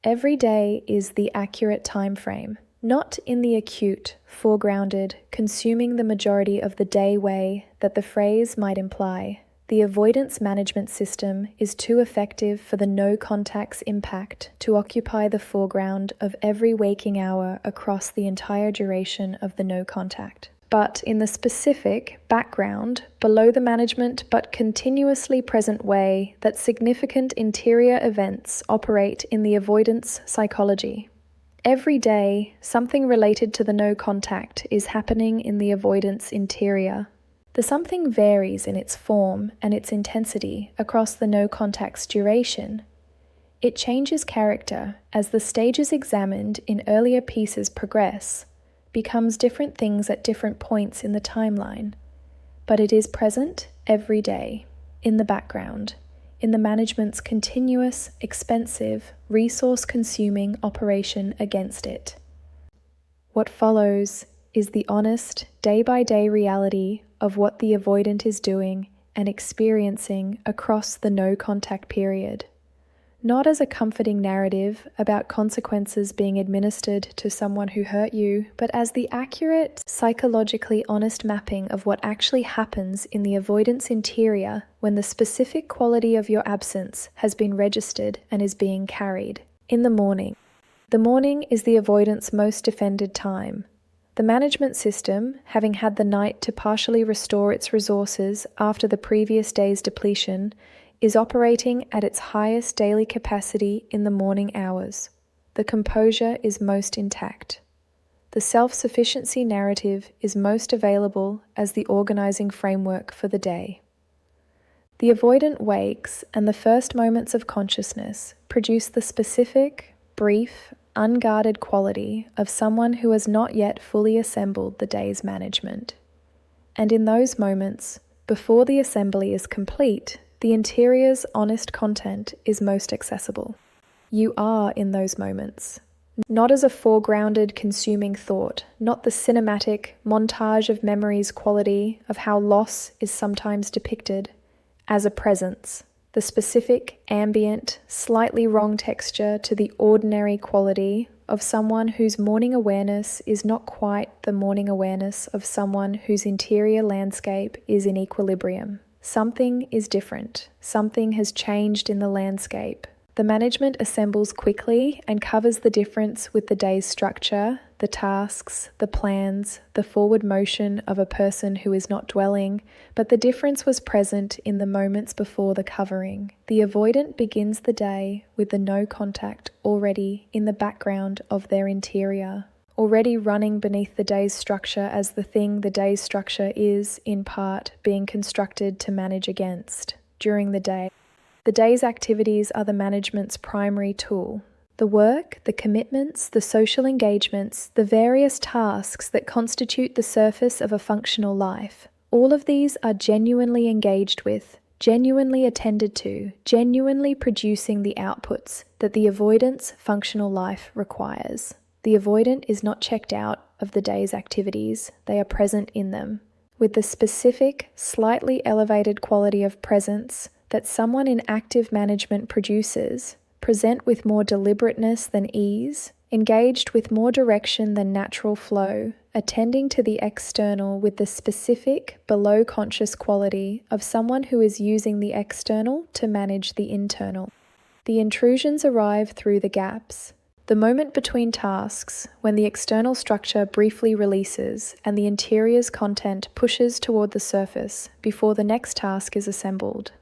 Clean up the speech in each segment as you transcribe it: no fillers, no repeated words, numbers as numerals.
Every day is the accurate time frame, not in the acute, foregrounded, consuming the majority of the day way that the phrase might imply. The avoidance management system is too effective for the no-contact's impact to occupy the foreground of every waking hour across the entire duration of the no-contact. But in the specific background, below the management but continuously present way that significant interior events operate in the avoidance psychology. Every day, something related to the no contact is happening in the avoidance interior. The something varies in its form and its intensity across the no contact's duration. It changes character as the stages examined in earlier pieces progress, becomes different things at different points in the timeline, but it is present every day, in the background, in the management's continuous, expensive, resource-consuming operation against it. What follows is the honest, day-by-day reality of what the avoidant is doing and experiencing across the no-contact period. Not as a comforting narrative about consequences being administered to someone who hurt you, but as the accurate, psychologically honest mapping of what actually happens in the avoidance interior when the specific quality of your absence has been registered and is being carried. In the morning. The morning is the avoidance most defended time. The management system, having had the night to partially restore its resources after the previous day's depletion, is operating at its highest daily capacity in the morning hours. The composure is most intact. The self-sufficiency narrative is most available as the organizing framework for the day. The avoidant wakes, and the first moments of consciousness produce the specific, brief, unguarded quality of someone who has not yet fully assembled the day's management. And in those moments, before the assembly is complete, the interior's honest content is most accessible. You are in those moments, not as a foregrounded consuming thought, not the cinematic montage of memories quality of how loss is sometimes depicted, as a presence, the specific, ambient, slightly wrong texture to the ordinary quality of someone whose morning awareness is not quite the morning awareness of someone whose interior landscape is in equilibrium. Something is different. Something has changed in the landscape. The management assembles quickly and covers the difference with the day's structure, the tasks, the plans, the forward motion of a person who is not dwelling, but the difference was present in the moments before the covering. The avoidant begins the day with the no contact already in the background of their interior, already running beneath the day's structure as the thing the day's structure is, in part, being constructed to manage against during the day. The day's activities are the management's primary tool. The work, the commitments, the social engagements, the various tasks that constitute the surface of a functional life, all of these are genuinely engaged with, genuinely attended to, genuinely producing the outputs that the avoidant's functional life requires. The avoidant is not checked out of the day's activities, they are present in them, with the specific, slightly elevated quality of presence that someone in active management produces, present with more deliberateness than ease, engaged with more direction than natural flow, attending to the external with the specific, below-conscious quality of someone who is using the external to manage the internal. The intrusions arrive through the gaps. The moment between tasks, when the external structure briefly releases and the interior's content pushes toward the surface before the next task is assembled.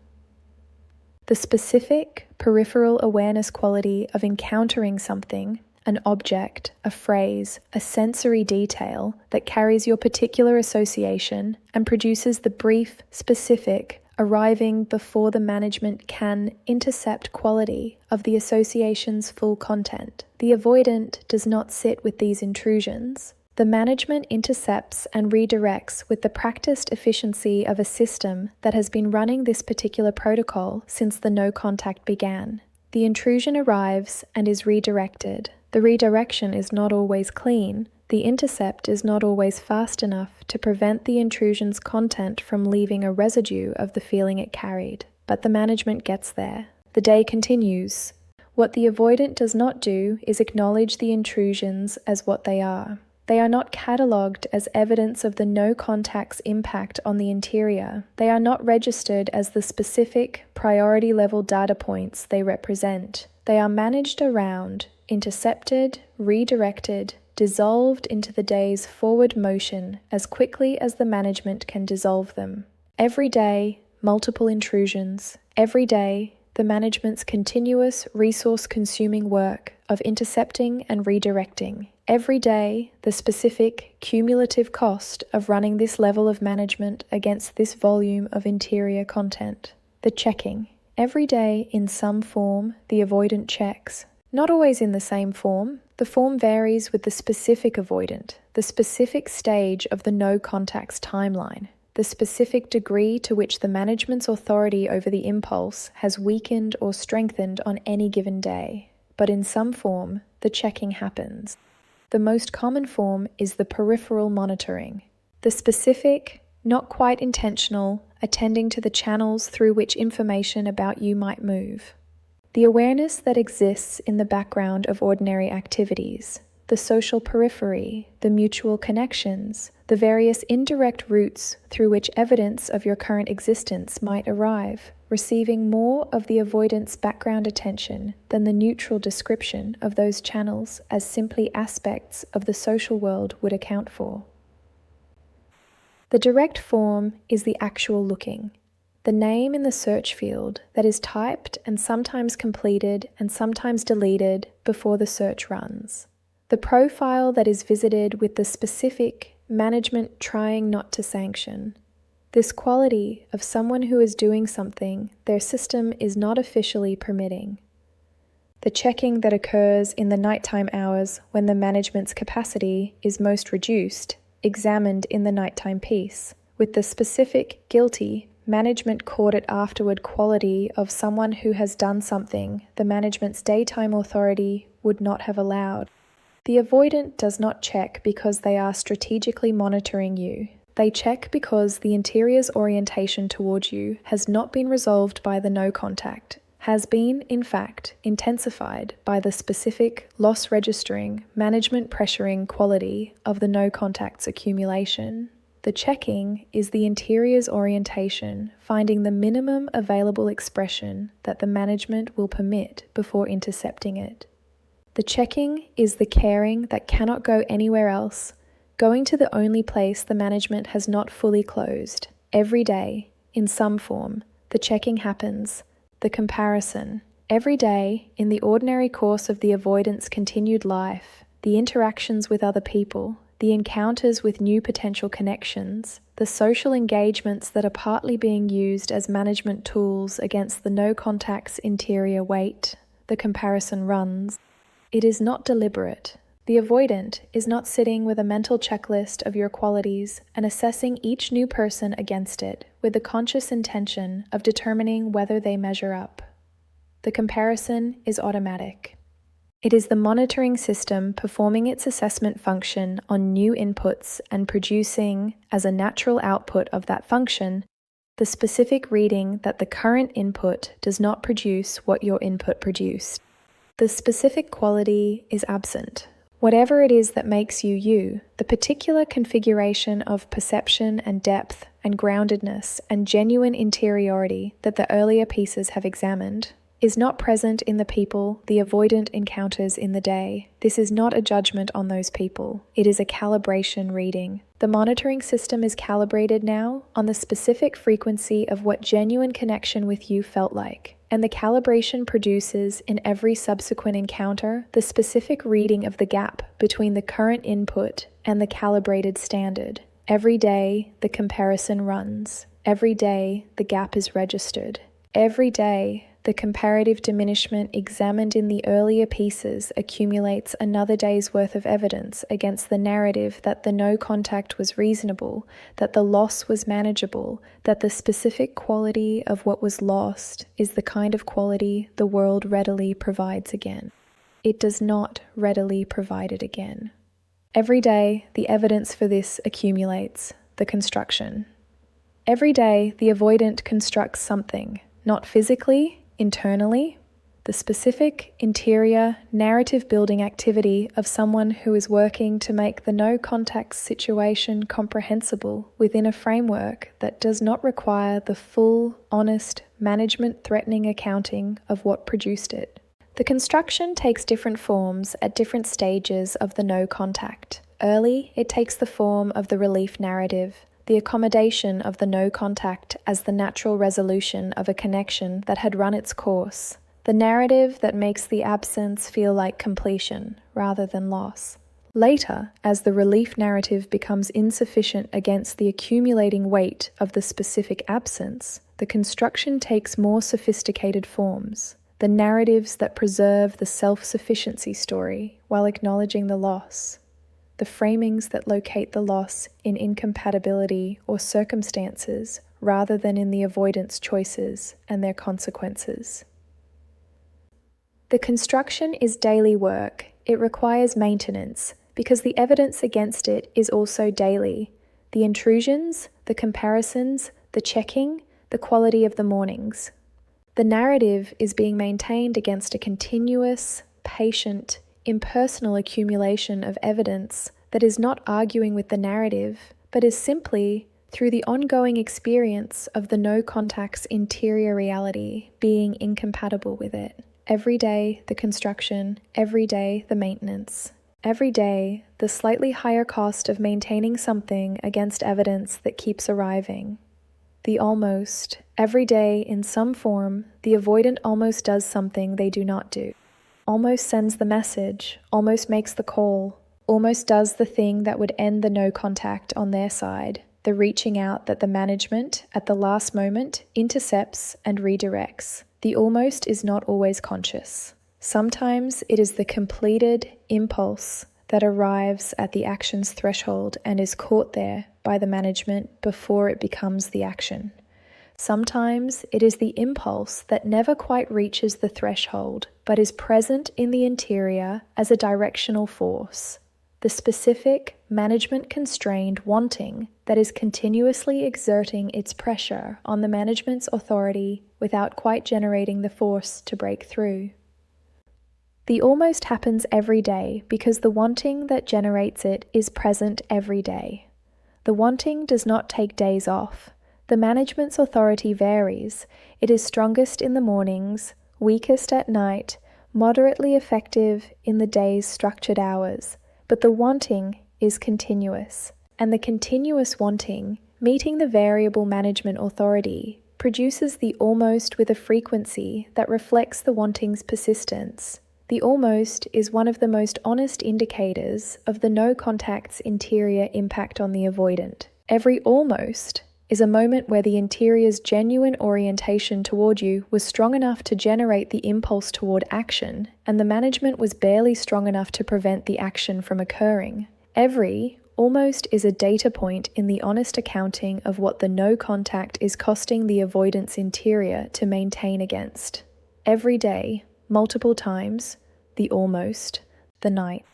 The specific, peripheral awareness quality of encountering something, an object, a phrase, a sensory detail that carries your particular association and produces the brief, specific, arriving before the management can intercept quality of the association's full content. The avoidant does not sit with these intrusions. The management intercepts and redirects with the practiced efficiency of a system that has been running this particular protocol since the no contact began. The intrusion arrives and is redirected. The redirection is not always clean. The intercept is not always fast enough to prevent the intrusion's content from leaving a residue of the feeling it carried. But the management gets there. The day continues. What the avoidant does not do is acknowledge the intrusions as what they are. They are not catalogued as evidence of the no-contact's impact on the interior. They are not registered as the specific, priority-level data points they represent. They are managed around, intercepted, redirected, dissolved into the day's forward motion as quickly as the management can dissolve them. Every day, multiple intrusions. Every day, the management's continuous resource-consuming work of intercepting and redirecting. Every day, the specific cumulative cost of running this level of management against this volume of interior content. The checking. Every day, in some form, the avoidant checks. Not always in the same form. The form varies with the specific avoidant, the specific stage of the no-contacts timeline, the specific degree to which the management's authority over the impulse has weakened or strengthened on any given day. But in some form, the checking happens. The most common form is the peripheral monitoring, the specific, not quite intentional, attending to the channels through which information about you might move. The awareness that exists in the background of ordinary activities, the social periphery, the mutual connections, the various indirect routes through which evidence of your current existence might arrive, receiving more of the avoidance background attention than the neutral description of those channels as simply aspects of the social world would account for. The direct form is the actual looking, the name in the search field that is typed and sometimes completed and sometimes deleted before the search runs. The profile that is visited with the specific management trying not to sanction. This quality of someone who is doing something their system is not officially permitting. The checking that occurs in the nighttime hours when the management's capacity is most reduced, examined in the nighttime piece, with the specific guilty management caught it afterward quality of someone who has done something the management's daytime authority would not have allowed. The avoidant does not check because they are strategically monitoring you. They check because the interior's orientation towards you has not been resolved by the no contact, has been, in fact, intensified by the specific loss registering, management pressuring quality of the no contact's accumulation. The checking is the interior's orientation, finding the minimum available expression that the management will permit before intercepting it. The checking is the caring that cannot go anywhere else, going to the only place the management has not fully closed. Every day, in some form, the checking happens, the comparison. Every day, in the ordinary course of the avoidant's continued life, the interactions with other people, the encounters with new potential connections, the social engagements that are partly being used as management tools against the no-contact's interior weight, the comparison runs. It is not deliberate. The avoidant is not sitting with a mental checklist of your qualities and assessing each new person against it with the conscious intention of determining whether they measure up. The comparison is automatic. It is the monitoring system performing its assessment function on new inputs and producing, as a natural output of that function, the specific reading that the current input does not produce what your input produced. The specific quality is absent. Whatever it is that makes you you, the particular configuration of perception and depth and groundedness and genuine interiority that the earlier pieces have examined, is not present in the people the avoidant encounters in the day. This is not a judgment on those people. It is a calibration reading. The monitoring system is calibrated now on the specific frequency of what genuine connection with you felt like. And the calibration produces in every subsequent encounter the specific reading of the gap between the current input and the calibrated standard. Every day, the comparison runs. Every day, the gap is registered. Every day, the comparative diminishment examined in the earlier pieces accumulates another day's worth of evidence against the narrative that the no contact was reasonable, that the loss was manageable, that the specific quality of what was lost is the kind of quality the world readily provides again. It does not readily provide it again. Every day, the evidence for this accumulates, the construction. Every day, the avoidant constructs something, not physically, internally, the specific, interior, narrative-building activity of someone who is working to make the no-contact situation comprehensible within a framework that does not require the full, honest, management-threatening accounting of what produced it. The construction takes different forms at different stages of the no-contact. Early, it takes the form of the relief narrative, the accommodation of the no-contact as the natural resolution of a connection that had run its course, the narrative that makes the absence feel like completion rather than loss. Later, as the relief narrative becomes insufficient against the accumulating weight of the specific absence, the construction takes more sophisticated forms, the narratives that preserve the self-sufficiency story while acknowledging the loss, the framings that locate the loss in incompatibility or circumstances rather than in the avoidance choices and their consequences. The construction is daily work. It requires maintenance because the evidence against it is also daily. The intrusions, the comparisons, the checking, the quality of the mornings. The narrative is being maintained against a continuous, patient, impersonal accumulation of evidence that is not arguing with the narrative, but is simply, through the ongoing experience of the no-contact's interior reality, being incompatible with it. Every day, the construction, every day, the maintenance. Every day, the slightly higher cost of maintaining something against evidence that keeps arriving. The almost, every day, in some form, the avoidant almost does something they do not do. Almost sends the message, almost makes the call, almost does the thing that would end the no contact on their side, the reaching out that the management, at the last moment, intercepts and redirects. The almost is not always conscious. Sometimes it is the completed impulse that arrives at the action's threshold and is caught there by the management before it becomes the action. Sometimes it is the impulse that never quite reaches the threshold but is present in the interior as a directional force, the specific, management-constrained wanting that is continuously exerting its pressure on the management's authority without quite generating the force to break through. The almost happens every day because the wanting that generates it is present every day. The wanting does not take days off. The management's authority varies. It is strongest in the mornings, weakest at night, moderately effective in the day's structured hours. But the wanting is continuous, and the continuous wanting, meeting the variable management authority, produces the almost with a frequency that reflects the wanting's persistence. The almost is one of the most honest indicators of the no-contact's interior impact on the avoidant. Every almost is a moment where the interior's genuine orientation toward you was strong enough to generate the impulse toward action, and the management was barely strong enough to prevent the action from occurring. Every almost is a data point in the honest accounting of what the no-contact is costing the avoidance interior to maintain against. Every day, multiple times, the almost, the night.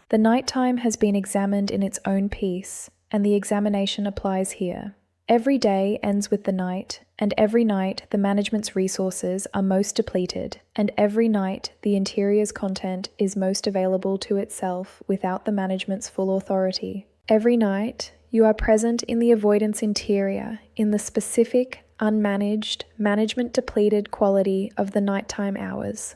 The nighttime has been examined in its own piece, and the examination applies here. Every day ends with the night, and every night the management's resources are most depleted, and every night the interior's content is most available to itself without the management's full authority. Every night you are present in the avoidance interior, in the specific, unmanaged, management-depleted quality of the nighttime hours.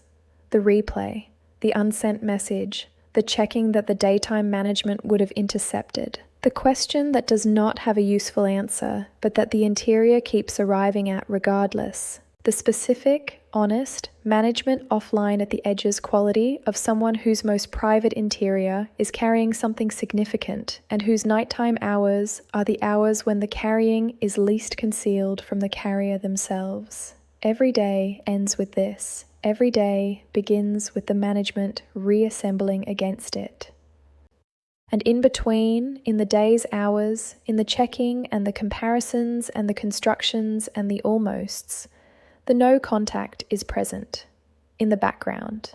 The replay, the unsent message, the checking that the daytime management would have intercepted. The question that does not have a useful answer, but that the interior keeps arriving at regardless. The specific, honest, management offline at the edges quality of someone whose most private interior is carrying something significant and whose nighttime hours are the hours when the carrying is least concealed from the carrier themselves. Every day ends with this. Every day begins with the management reassembling against it. And in between, in the day's hours, in the checking and the comparisons and the constructions and the almosts, the no contact is present, in the background,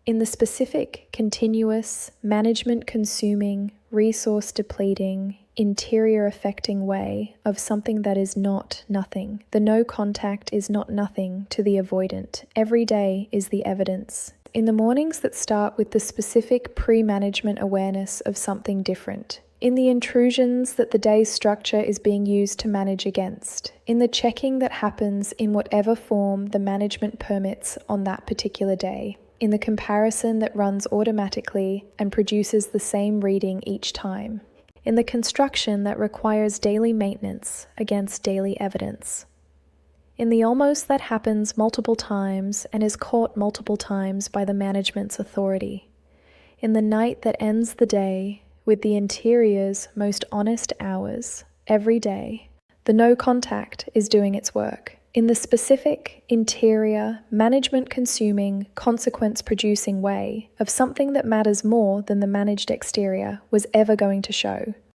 in the specific, continuous, management-consuming, resource-depleting, interior affecting way of something that is not nothing. The no contact is not nothing to the avoidant. Every day is the evidence. In the mornings that start with the specific pre-management awareness of something different, in the intrusions that the day's structure is being used to manage against, in the checking that happens in whatever form the management permits on that particular day, in the comparison that runs automatically and produces the same reading each time, in the construction that requires daily maintenance against daily evidence, in the almost that happens multiple times and is caught multiple times by the management's authority, in the night that ends the day with the interior's most honest hours, every day, the no contact is doing its work. In the specific, interior, management-consuming, consequence-producing way of something that matters more than the managed exterior was ever going to show.